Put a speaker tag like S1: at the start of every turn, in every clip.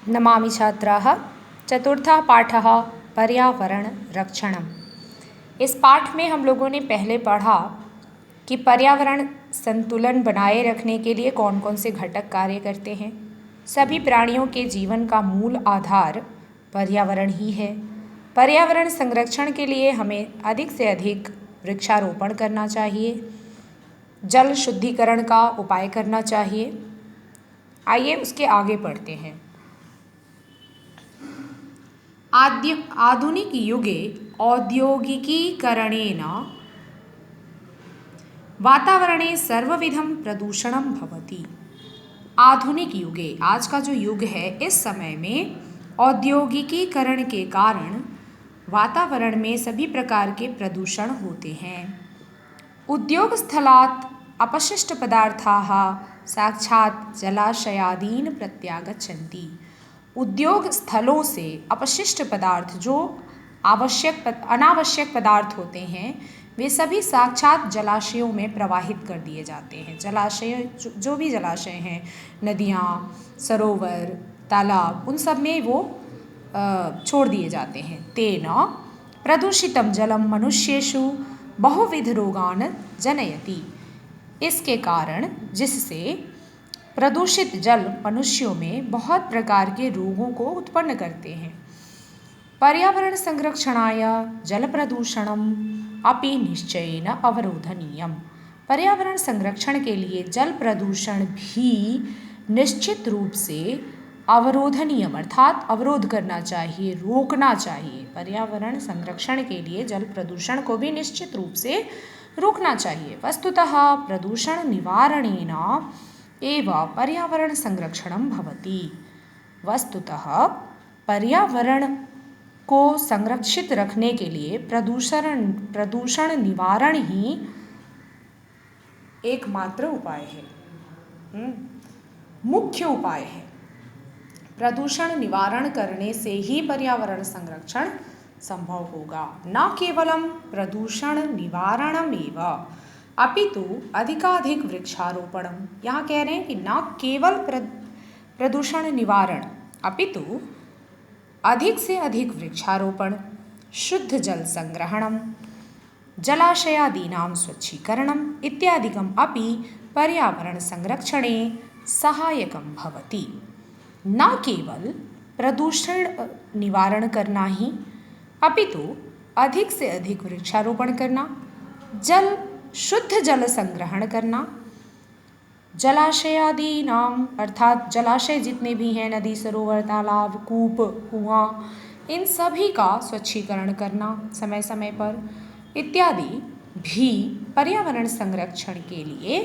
S1: नमामि छात्राः। चतुर्थः पाठः पर्यावरण रक्षणम्। इस पाठ में हम लोगों ने पहले पढ़ा कि पर्यावरण संतुलन बनाए रखने के लिए कौन कौन से घटक कार्य करते हैं। सभी प्राणियों के जीवन का मूल आधार पर्यावरण ही है। पर्यावरण संरक्षण के लिए हमें अधिक से अधिक वृक्षारोपण करना चाहिए, जल शुद्धिकरण का उपाय करना चाहिए। आइए उसके आगे पढ़ते हैं। आधुनिक युगे औद्योगिकीकरणेन वातावरणे सर्वविधं प्रदूषणं भवति। आधुनिक युगे, आज का जो युग है, इस समय में औद्योगिकीकरण के कारण वातावरण में सभी प्रकार के प्रदूषण होते हैं। उद्योगस्थलात् अपशिष्ट पदार्थाः साक्षात् जलाशयादीन प्रत्यागच्छन्ति। उद्योग स्थलों से अपशिष्ट पदार्थ, जो अनावश्यक पदार्थ होते हैं, वे सभी साक्षात जलाशयों में प्रवाहित कर दिए जाते हैं। जलाशय, जो भी जलाशय हैं, नदियाँ, सरोवर, तालाब, उन सब में वो छोड़ दिए जाते हैं। तेन प्रदूषितं जलम मनुष्येषु बहुविध रोगान जनयति। इसके कारण, जिससे प्रदूषित जल मनुष्यों में बहुत प्रकार के रोगों को उत्पन्न करते हैं। पर्यावरण संरक्षणाय जल प्रदूषणम अपि निश्चयेन अवरोधनीयम। पर्यावरण संरक्षण के लिए जल प्रदूषण भी निश्चित रूप से अवरोधनीयम अर्थात अवरोध करना चाहिए, रोकना चाहिए। पर्यावरण संरक्षण के लिए जल प्रदूषण को भी निश्चित रूप से रोकना चाहिए। वस्तुतः प्रदूषण निवारणेन एव पर्यावरण संरक्षणं भवति। वस्तुतः पर्यावरण को संरक्षित रखने के लिए प्रदूषण निवारण ही एकमात्र उपाय है, मुख्य उपाय है। प्रदूषण निवारण करने से ही पर्यावरण संरक्षण संभव होगा। न केवलम प्रदूषण निवारणमेव अपितु अधिकाधिक वृक्षारोपणम। यहाँ कह रहे हैं कि न केवल प्रदूषण निवारण अपितु अधिक से अधिक वृक्षारोपण, शुद्ध जल संग्रहणम, जलाशयादीनां स्वच्छीकरणम इत्यादिकम अपि पर्यावरण संरक्षणे सहायकं भवति। न केवल प्रदूषण निवारण करना ही, अपितु अधिक से अधिक वृक्षारोपण करना, शुद्ध जल संग्रहण करना, जलाशयादि नाम अर्थात जलाशय जितने भी हैं, नदी, सरोवर, तालाब, कूप, कुआं, इन सभी का स्वच्छीकरण करना समय समय पर इत्यादि भी पर्यावरण संरक्षण के लिए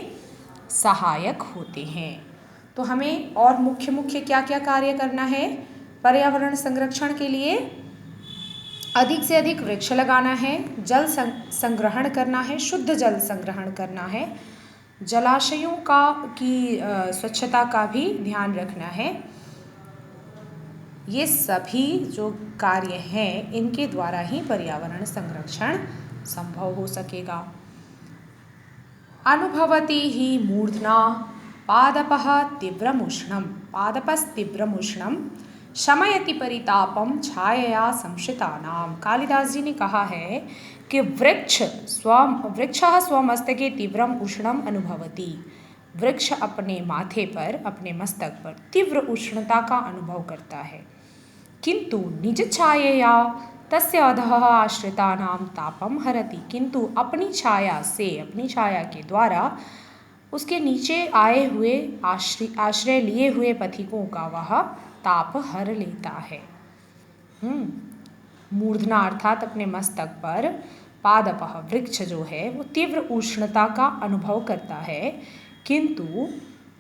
S1: सहायक होते हैं। तो हमें और मुख्य मुख्य क्या क्या कार्य करना है पर्यावरण संरक्षण के लिए? अधिक से अधिक वृक्ष लगाना है, जल संग्रहण करना है, शुद्ध जल संग्रहण करना है, जलाशयों की स्वच्छता का भी ध्यान रखना है। ये सभी जो कार्य हैं, इनके द्वारा ही पर्यावरण संरक्षण संभव हो सकेगा। अनुभवति ही मूर्धना पादपः तीव्रमुष्णम, पादपस्तीव्रमुष्णम शमयति परितापम छायया संश्रितानाम। कालिदास जी ने कहा है कि वृक्षः स्वमस्तके तीव्रम उष्णम अनुभवति। वृक्ष अपने माथे पर, अपने मस्तक पर तीव्र उष्णता का अनुभव करता है, किंतु निज छायया तस्य अधः आश्रितानां तापम हरति। किंतु अपनी छाया से, अपनी छाया के द्वारा उसके नीचे आए हुए, आश्रय लिए हुए पथिकों का वह ताप हर लेता है। मूर्धना अर्थात अपने मस्तक पर, पादपः वृक्ष जो है वो तीव्र उष्णता का अनुभव करता है, किंतु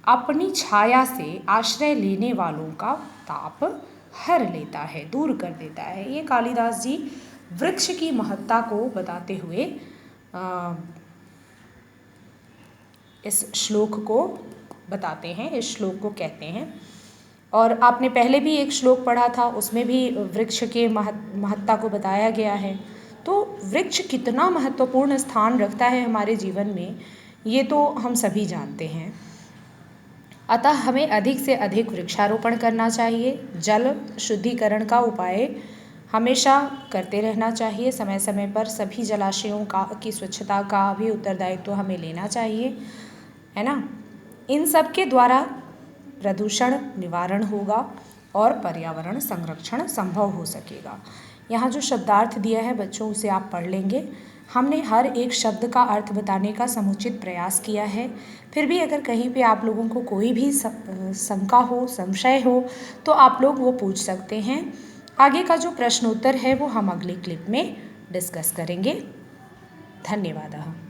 S1: अपनी छाया से आश्रय लेने वालों का ताप हर लेता है, दूर कर देता है। ये कालिदास जी वृक्ष की महत्ता को बताते हुए इस श्लोक को बताते हैं, इस श्लोक को कहते हैं। और आपने पहले भी एक श्लोक पढ़ा था, उसमें भी वृक्ष के महत्ता को बताया गया है। तो वृक्ष कितना महत्वपूर्ण स्थान रखता है हमारे जीवन में, ये तो हम सभी जानते हैं। अतः हमें अधिक से अधिक वृक्षारोपण करना चाहिए। जल शुद्धिकरण का उपाय हमेशा करते रहना चाहिए। समय समय पर सभी जलाशयों की स्वच्छता का भी उत्तरदायित्व हमें लेना चाहिए, है ना। इन सब के द्वारा प्रदूषण निवारण होगा और पर्यावरण संरक्षण संभव हो सकेगा। यहाँ जो शब्दार्थ दिया है बच्चों, उसे आप पढ़ लेंगे। हमने हर एक शब्द का अर्थ बताने का समुचित प्रयास किया है। फिर भी अगर कहीं पे आप लोगों को कोई भी शंका हो, संशय हो, तो आप लोग वो पूछ सकते हैं। आगे का जो प्रश्न उत्तर है वो हम अगले क्लिप में डिस्कस करेंगे। धन्यवाद।